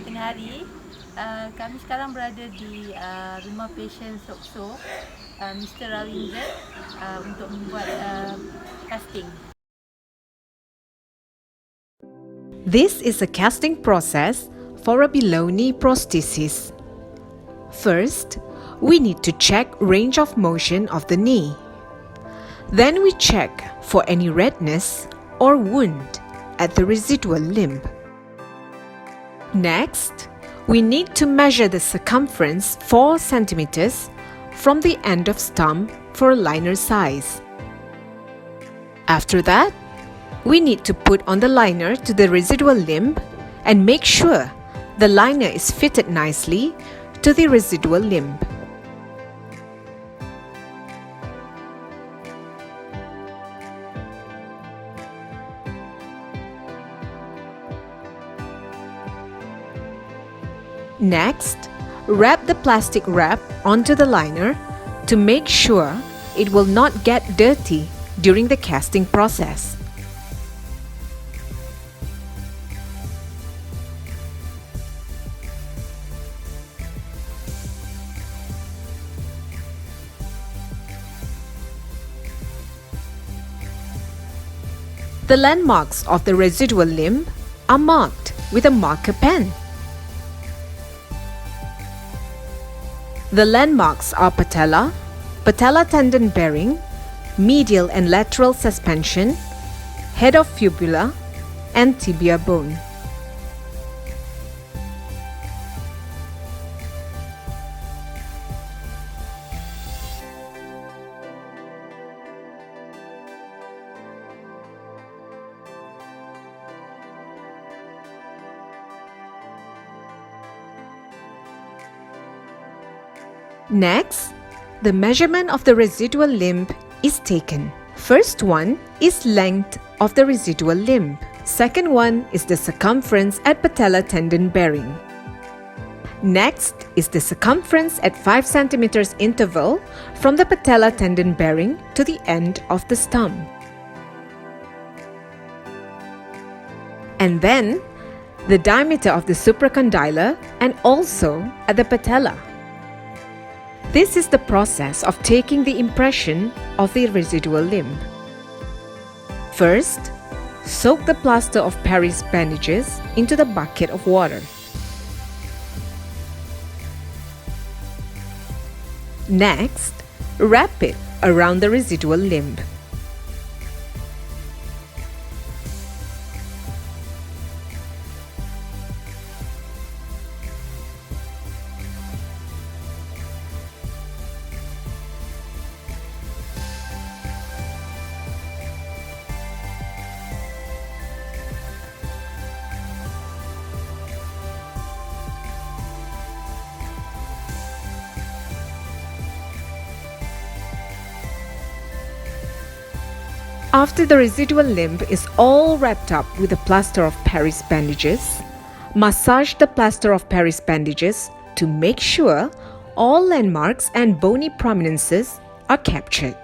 selamat tengah hari. Kami sekarang berada di rumah pasien Sokso, Mr. Rawinzer, untuk membuat casting. This is a casting process for a below knee prosthesis. First, we need to check range of motion of the knee. Then we check for any redness or wound at the residual limb. Next, we need to measure the circumference 4 centimeters from the end of stump for a liner size. After that, we need to put on the liner to the residual limb and make sure the liner is fitted nicely to the residual limb. Next, wrap the plastic wrap onto the liner to make sure it will not get dirty during the casting process. The landmarks of the residual limb are marked with a marker pen. The landmarks are patella, patella tendon bearing, medial and lateral suspension, head of fibula, and tibia bone. Next, the measurement of the residual limb is taken. First one is length of the residual limb. Second one is the circumference at patella tendon bearing. Next is the circumference at 5 centimeters interval from the patella tendon bearing to the end of the stump. And then the diameter of the supracondylar and also at the patella. This is the process of taking the impression of the residual limb. First, soak the plaster of Paris bandages into the bucket of water. Next, wrap it around the residual limb. After the residual limb is all wrapped up with a plaster of Paris bandages, massage the plaster of Paris bandages to make sure all landmarks and bony prominences are captured.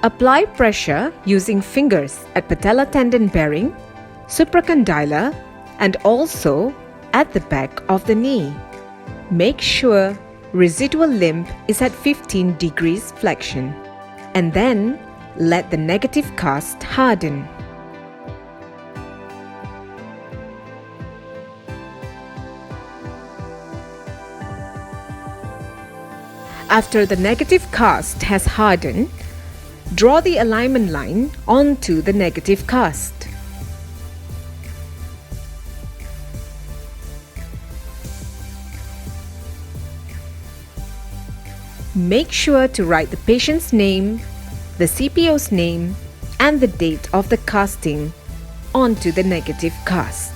Apply pressure using fingers at patella tendon bearing, supracondylar, and also at the back of the knee. Make sure residual limb is at 15 degrees flexion, and then let the negative cast harden. After the negative cast has hardened, draw the alignment line onto the negative cast. Make sure to write the patient's name, the CPO's name, and the date of the casting onto the negative cast.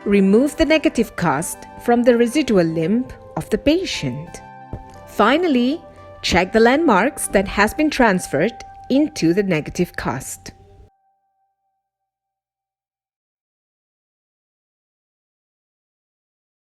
remove the negative cast from the residual limb of the patient. Finally, check the landmarks that has been transferred into the negative cast.